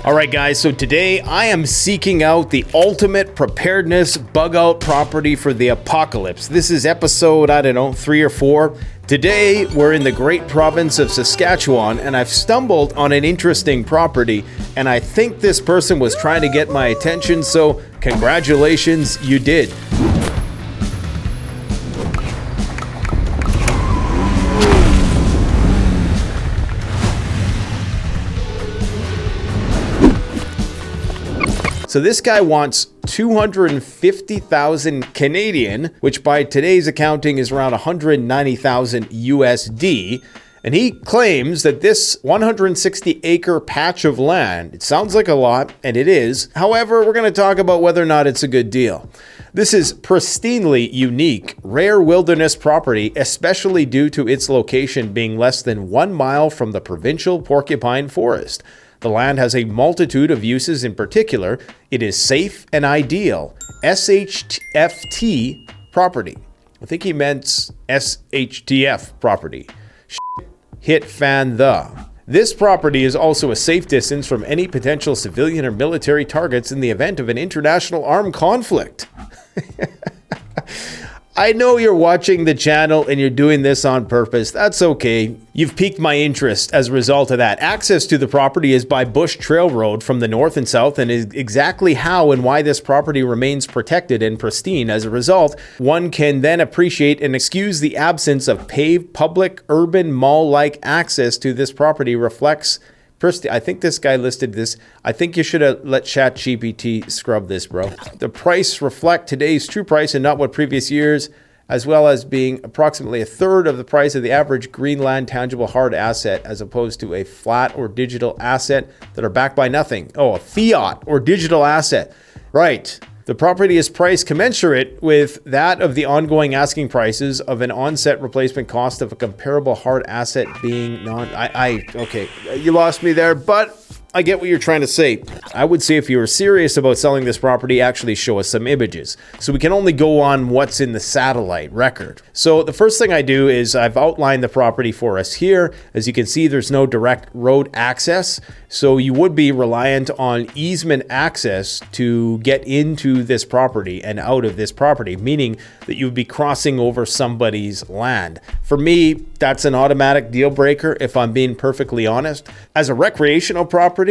Alright guys, so today I am seeking out the ultimate preparedness bug out property for the apocalypse. This is episode, 3 or 4. Today we're in the great province of Saskatchewan and I've stumbled on an interesting property and I think this person was trying to get my attention, so congratulations, you did. So this guy wants 250,000 Canadian, which by today's accounting is around 190,000 USD. And he claims that this 160 acre patch of land, it sounds like a lot, and it is. However, we're going to talk about whether or not it's a good deal. This is pristinely unique, rare wilderness property, especially due to its location being less than 1 mile from the provincial porcupine forest. The land has a multitude of uses. In particular, it is safe and ideal. SHFT property. I think he meant SHTF property. Hit fan the. This property is also a safe distance from any potential civilian or military targets in the event of an international armed conflict. I know you're watching the channel and you're doing this on purpose. That's okay. You've piqued my interest as a result of that. Access to the property is by Bush Trail Road from the north and south, and is exactly how and why this property remains protected and pristine. As a result, one can then appreciate and excuse the absence of paved, public, urban, mall-like access to this property reflects. I think this guy listed this. I think you should have let ChatGPT scrub this, bro. The price reflect today's true price and not what previous years, as well as being approximately a third of the price of the average Greenland tangible hard asset, as opposed to a flat or digital asset that are backed by nothing. Oh, a fiat or digital asset. Right. The property is priced commensurate with that of the ongoing asking prices of an onset replacement cost of a comparable hard asset being okay, you lost me there, but I get what you're trying to say. I would say if you were serious about selling this property, actually show us some images. So we can only go on what's in the satellite record. So the first thing I do is I've outlined the property for us here. As you can see, there's no direct road access. So you would be reliant on easement access to get into this property and out of this property, meaning that you would be crossing over somebody's land. For me, that's an automatic deal breaker, if I'm being perfectly honest. As a recreational property,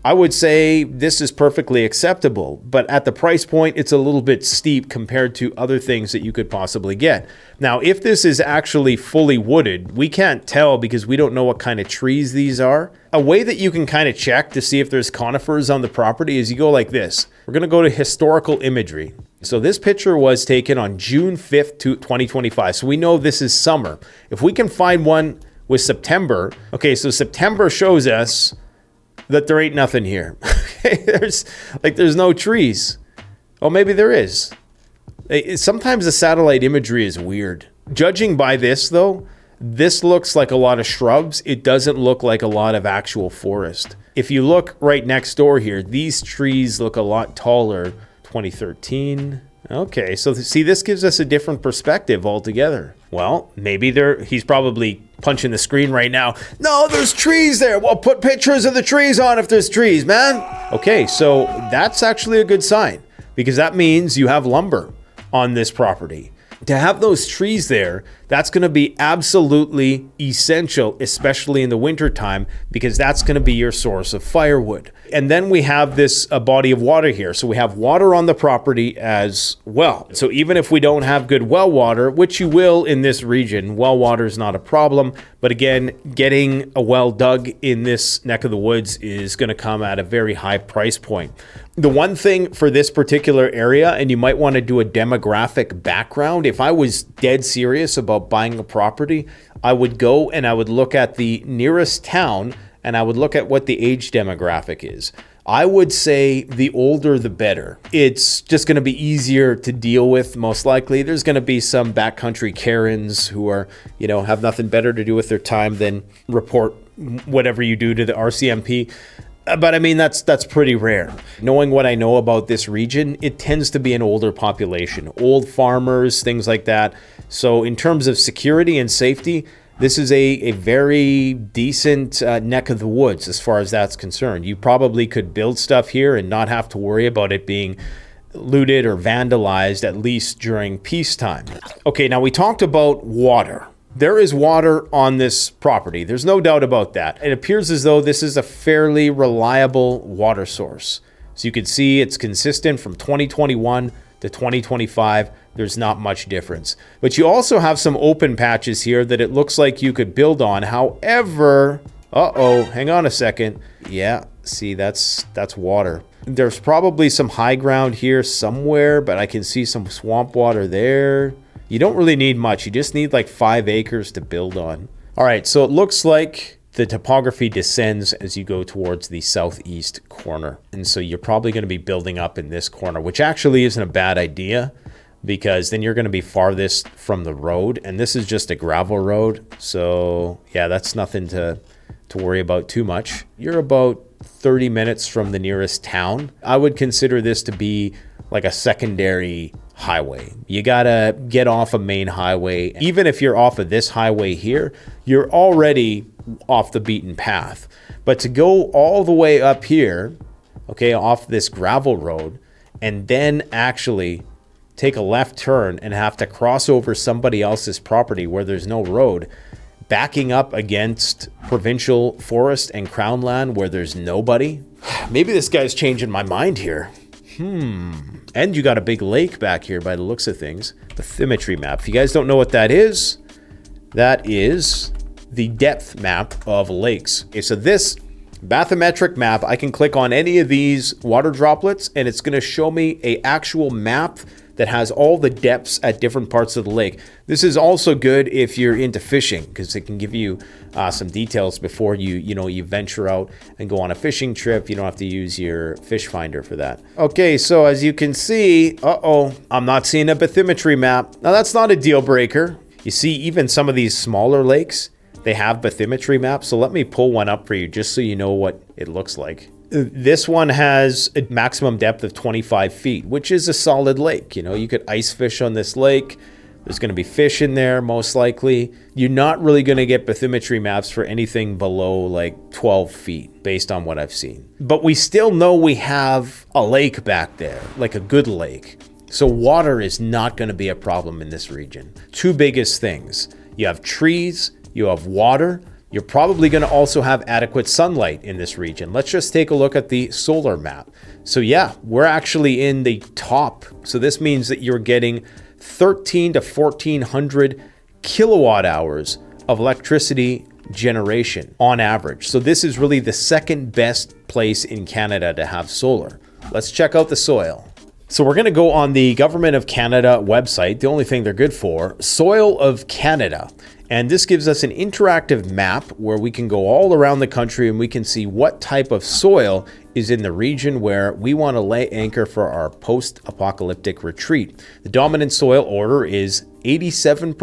I would say this is perfectly acceptable, but at the price point, it's a little bit steep compared to other things that you could possibly get. Now, if this is actually fully wooded, we can't tell because we don't know what kind of trees these are. A way that you can kind of check to see if there's conifers on the property is you go like this. We're going to go to historical imagery. So this picture was taken on June 5th, 2025. So we know this is summer. If we can find one with September, okay, so September shows us that there ain't nothing here. there's no trees. Oh, maybe there is. Sometimes the satellite imagery is weird. Judging by this though, this looks like a lot of shrubs. It doesn't look like a lot of actual forest. If you look right next door here, these trees look a lot taller. 2013. Okay, so see, this gives us a different perspective altogether. Well, maybe he's probably punching the screen right now. No, there's trees there. Well, put pictures of the trees on if there's trees, man. Okay, so that's actually a good sign because that means you have lumber on this property. To have those trees there, that's going to be absolutely essential, especially in the winter time, because that's going to be your source of firewood. And then we have this body of water here. So we have water on the property as well. So even if we don't have good well water, which you will in this region, well water is not a problem. But again, getting a well dug in this neck of the woods is going to come at a very high price point. The one thing for this particular area, and you might want to do a demographic background, if I was dead serious about buying a property, I would go and I would look at the nearest town and I would look at what the age demographic is. I would say the older the better. It's just going to be easier to deal with, most likely. There's going to be some backcountry Karens who are, have nothing better to do with their time than report whatever you do to the RCMP. But I mean, that's pretty rare. Knowing what I know about this region, it tends to be an older population, old farmers, things like that. So in terms of security and safety, This is a very decent neck of the woods as far as that's concerned. You probably could build stuff here and not have to worry about it being looted or vandalized, at least during peacetime. Okay, now we talked about water. There is water on this property. There's no doubt about that. It appears as though this is a fairly reliable water source. So you can see it's consistent from 2021 to 2025. There's not much difference. But you also have some open patches here that it looks like you could build on. However, hang on a second. Yeah, see, that's water. There's probably some high ground here somewhere, but I can see some swamp water there. You don't really need much. You just need like 5 acres to build on. All right, so it looks like the topography descends as you go towards the southeast corner. And so you're probably going to be building up in this corner, which actually isn't a bad idea because then you're going to be farthest from the road. And this is just a gravel road. So yeah, that's nothing to worry about too much. You're about 30 minutes from the nearest town. I would consider this to be like a secondary highway. You gotta get off a main highway. Even if you're off of this highway here, you're already off the beaten path. But to go all the way up here, okay, off this gravel road, and then actually take a left turn and have to cross over somebody else's property where there's no road, backing up against provincial forest and crown land where there's nobody. Maybe this guy's changing my mind here. And you got a big lake back here by the looks of things. Bathymetry map. If you guys don't know what that is the depth map of lakes. Okay, so this bathymetric map, I can click on any of these water droplets and it's going to show me an actual map that has all the depths at different parts of the lake. This is also good if you're into fishing because it can give you some details before you venture out and go on a fishing trip. You don't have to use your fish finder for that. Okay, so as you can see, I'm not seeing a bathymetry map. Now that's not a deal breaker. You see, even some of these smaller lakes, they have bathymetry maps. So let me pull one up for you just so you know what it looks like. This one has a maximum depth of 25 feet, which is a solid lake. You know, you could ice fish on this lake. There's going to be fish in there, most likely. You're not really going to get bathymetry maps for anything below like 12 feet, based on what I've seen. But we still know we have a lake back there, like a good lake. So water is not going to be a problem in this region. Two biggest things. You have trees, you have water. You're probably going to also have adequate sunlight in this region. Let's just take a look at the solar map. So yeah, we're actually in the top. So this means that you're getting 13 to 1400 kilowatt hours of electricity generation on average. So this is really the second best place in Canada to have solar. Let's check out the soil. So we're going to go on the Government of Canada website, the only thing they're good for, Soil of Canada. And this gives us an interactive map where we can go all around the country and we can see what type of soil is in the region where we want to lay anchor for our post-apocalyptic retreat. The dominant soil order is 87%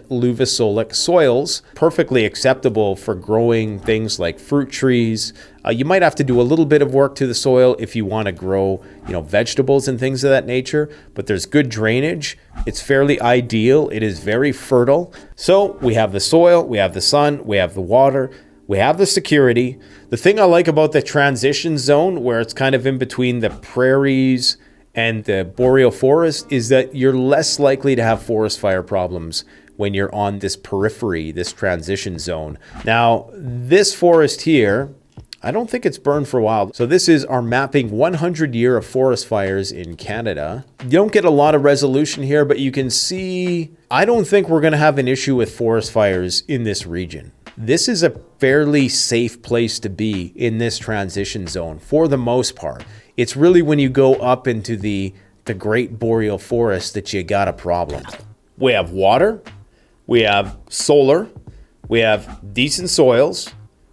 Luvasolic soils, perfectly acceptable for growing things like fruit trees. You might have to do a little bit of work to the soil if you want to grow, vegetables and things of that nature, but there's good drainage. It's fairly ideal. It is very fertile. So we have the soil, we have the sun, we have the water, we have the security. The thing I like about the transition zone, where it's kind of in between the prairies and the boreal forest, is that you're less likely to have forest fire problems when you're on this periphery, this transition zone. Now, this forest here, I don't think it's burned for a while. So this is our mapping 100 year of forest fires in Canada. You don't get a lot of resolution here, but you can see, I don't think we're going to have an issue with forest fires in this region. This is a fairly safe place to be in this transition zone for the most part. It's really when you go up into the Great Boreal Forest that you got a problem. We have water, we have solar, we have decent soils,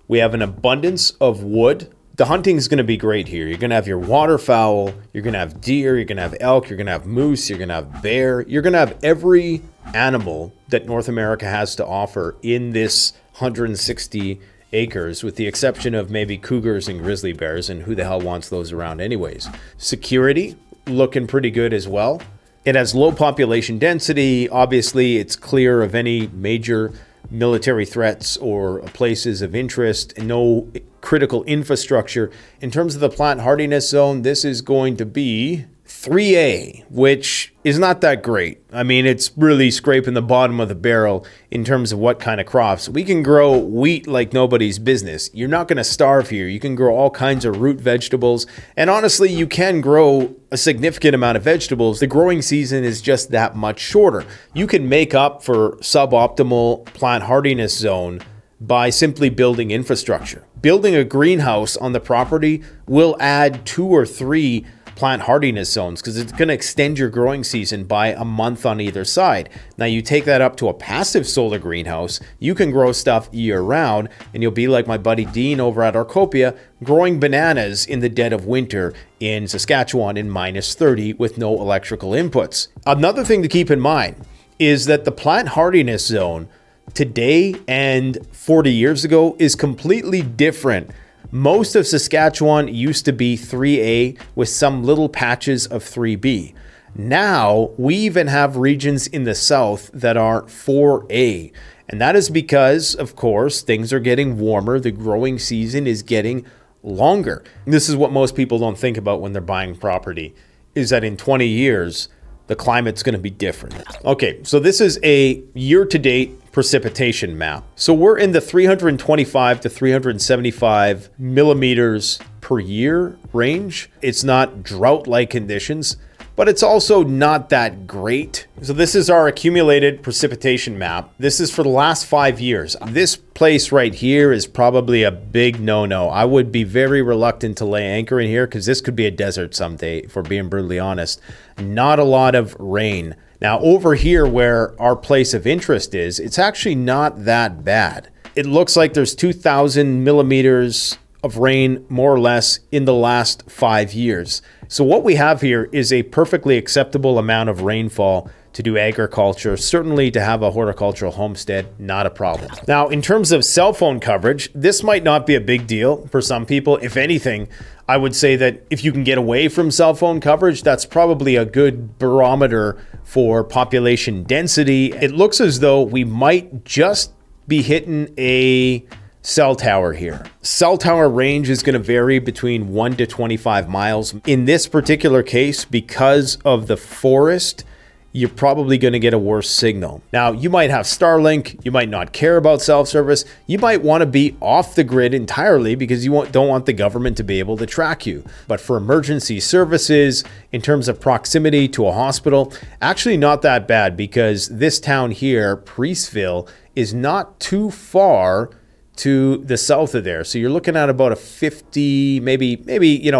we have an abundance of wood. The hunting is going to be great here. You're going to have your waterfowl, you're going to have deer, you're going to have elk, you're going to have moose, you're going to have bear. You're going to have every animal that North America has to offer in this 160 acres, with the exception of maybe cougars and grizzly bears, and who the hell wants those around anyways. Security, looking pretty good as well. It has low population density. Obviously, it's clear of any major military threats or places of interest and no critical infrastructure. In terms of the plant hardiness zone, this is going to be 3A, which is not that great. I mean, it's really scraping the bottom of the barrel in terms of what kind of crops. We can grow wheat like nobody's business. You're not going to starve here. You can grow all kinds of root vegetables. And honestly, you can grow a significant amount of vegetables. The growing season is just that much shorter. You can make up for suboptimal plant hardiness zone by simply building infrastructure. Building a greenhouse on the property will add 2 or 3 plant hardiness zones because it's going to extend your growing season by a month on either side. Now you take that up to a passive solar greenhouse, you can grow stuff year round, and you'll be like my buddy Dean over at Arcopia, growing bananas in the dead of winter in Saskatchewan in -30 with no electrical inputs. Another thing to keep in mind is that the plant hardiness zone today and 40 years ago is completely different. Most of Saskatchewan used to be 3A with some little patches of 3B. Now, we even have regions in the south that are 4A. And that is because, of course, things are getting warmer. The growing season is getting longer. This is what most people don't think about when they're buying property, is that in 20 years, the climate's going to be different. Okay, so this is a year-to-date precipitation map. So we're in the 325 to 375 millimeters per year range. It's not drought-like conditions, but it's also not that great. So this is our accumulated precipitation map. This is for the last 5 years. This place right here is probably a big no-no. I would be very reluctant to lay anchor in here because this could be a desert someday, if we're being brutally honest. Not a lot of rain. Now over here where our place of interest is, it's actually not that bad. It looks like there's 2,000 millimeters of rain more or less in the last 5 years. So what we have here is a perfectly acceptable amount of rainfall to do agriculture, certainly to have a horticultural homestead, not a problem. Now, in terms of cell phone coverage, this might not be a big deal for some people. If anything, I would say that if you can get away from cell phone coverage, that's probably a good barometer for population density. It looks as though we might just be hitting a cell tower here. Cell tower range is going to vary between 1 to 25 miles. In this particular case, because of the forest, you're probably going to get a worse signal. Now, you might have Starlink, you might not care about self-service, you might want to be off the grid entirely because you don't want the government to be able to track you. But for emergency services, in terms of proximity to a hospital, actually not that bad because this town here, Priestville, is not too far to the south of there. So you're looking at about a 50, maybe,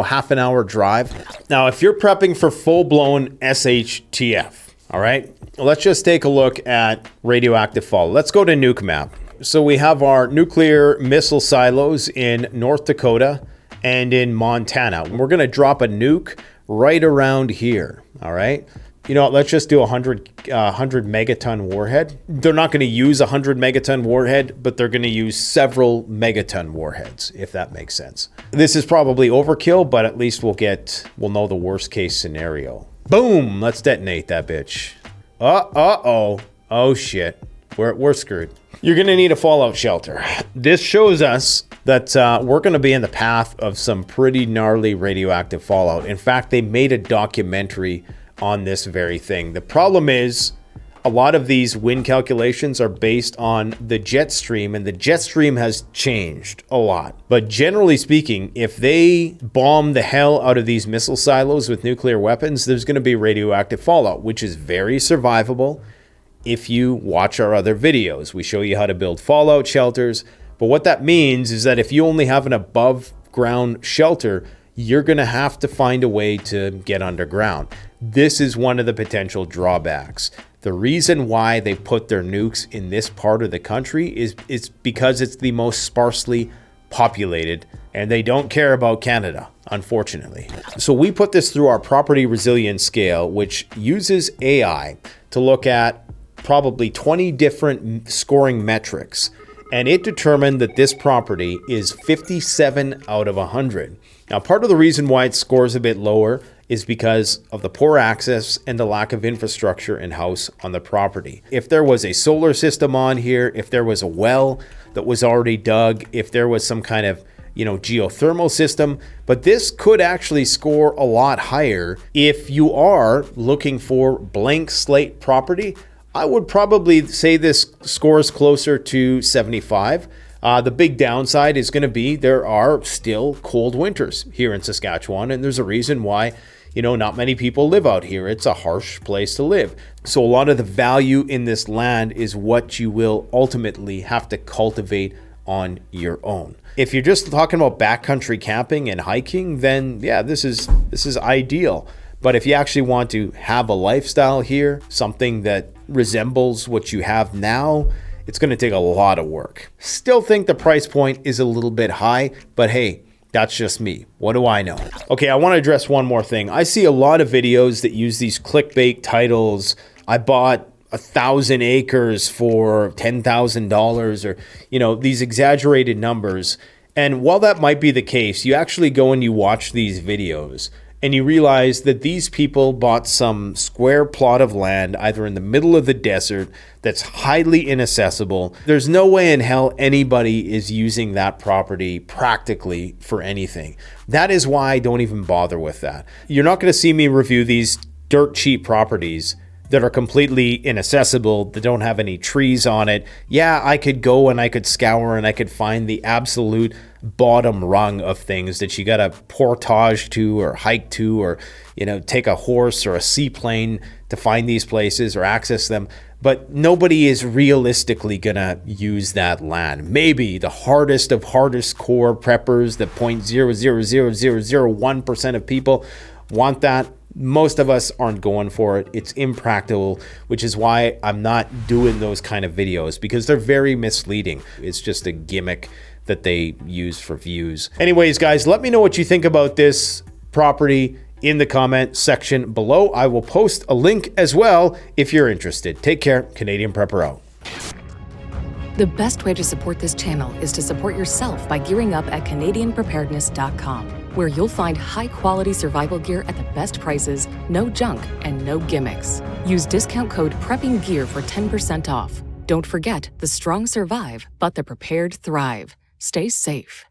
half an hour drive. Now, if you're prepping for full-blown SHTF, all right, let's just take a look at radioactive fallout. Let's go to Nuke map. So we have our nuclear missile silos in North Dakota and in Montana. We're going to drop a nuke right around here, all right? You know what, let's just do a 100 megaton warhead. They're not going to use a 100 megaton warhead, but they're going to use several megaton warheads, if that makes sense. This is probably overkill, but at least we'll know the worst case scenario. Boom! Let's detonate that bitch. Oh shit. We're screwed. You're going to need a fallout shelter. This shows us that we're going to be in the path of some pretty gnarly radioactive fallout. In fact, they made a documentary on this very thing. The problem is a lot of these wind calculations are based on the jet stream, and the jet stream has changed a lot. But generally speaking, if they bomb the hell out of these missile silos with nuclear weapons, there's going to be radioactive fallout, which is very survivable if you watch our other videos. We show you how to build fallout shelters. But what that means is that if you only have an above ground shelter, you're going to have to find a way to get underground. This is one of the potential drawbacks. The reason why they put their nukes in this part of the country is because it's the most sparsely populated, and they don't care about Canada, unfortunately. So we put this through our property resilience scale, which uses AI to look at probably 20 different scoring metrics. and it determined that this property is 57 out of 100. Now, part of the reason why it scores a bit lower is because of the poor access and the lack of infrastructure in-house on the property. If there was a solar system on here, if there was a well that was already dug, if there was some kind of geothermal system, but this could actually score a lot higher. If you are looking for blank slate property, I would probably say this scores closer to 75. The big downside is going to be there are still cold winters here in Saskatchewan, and there's a reason why not many people live out here. It's a harsh place to live. So a lot of the value in this land is what you will ultimately have to cultivate on your own. If you're just talking about backcountry camping and hiking, then yeah, this is ideal. But if you actually want to have a lifestyle here, something that resembles what you have now, it's going to take a lot of work. Still think the price point is a little bit high, but hey, that's just me. What do I know? Okay, I want to address one more thing. I see a lot of videos that use these clickbait titles. I bought 1,000 acres for $10,000, or these exaggerated numbers. And while that might be the case, you actually go and you watch these videos and you realize that these people bought some square plot of land either in the middle of the desert that's highly inaccessible. There's no way in hell anybody is using that property practically for anything. That is why I don't even bother with that. You're not going to see me review these dirt cheap properties that are completely inaccessible, that don't have any trees on it. Yeah, I could go and I could scour and I could find the absolute bottom rung of things that you gotta portage to or hike to, or take a horse or a seaplane to find these places or access them. But nobody is realistically gonna use that land. Maybe the hardest of hardest core preppers, the 0.0000001% of people want that. Most of us aren't going for it. It's impractical, which is why I'm not doing those kind of videos, because they're very misleading. It's just a gimmick that they use for views. Anyways, guys, let me know what you think about this property in the comment section below. I will post a link as well if you're interested. Take care. Canadian Prepper out. The best way to support this channel is to support yourself by gearing up at CanadianPreparedness.com, where you'll find high-quality survival gear at the best prices, no junk, and no gimmicks. Use discount code PREPPINGGEAR for 10% off. Don't forget, the strong survive, but the prepared thrive. Stay safe.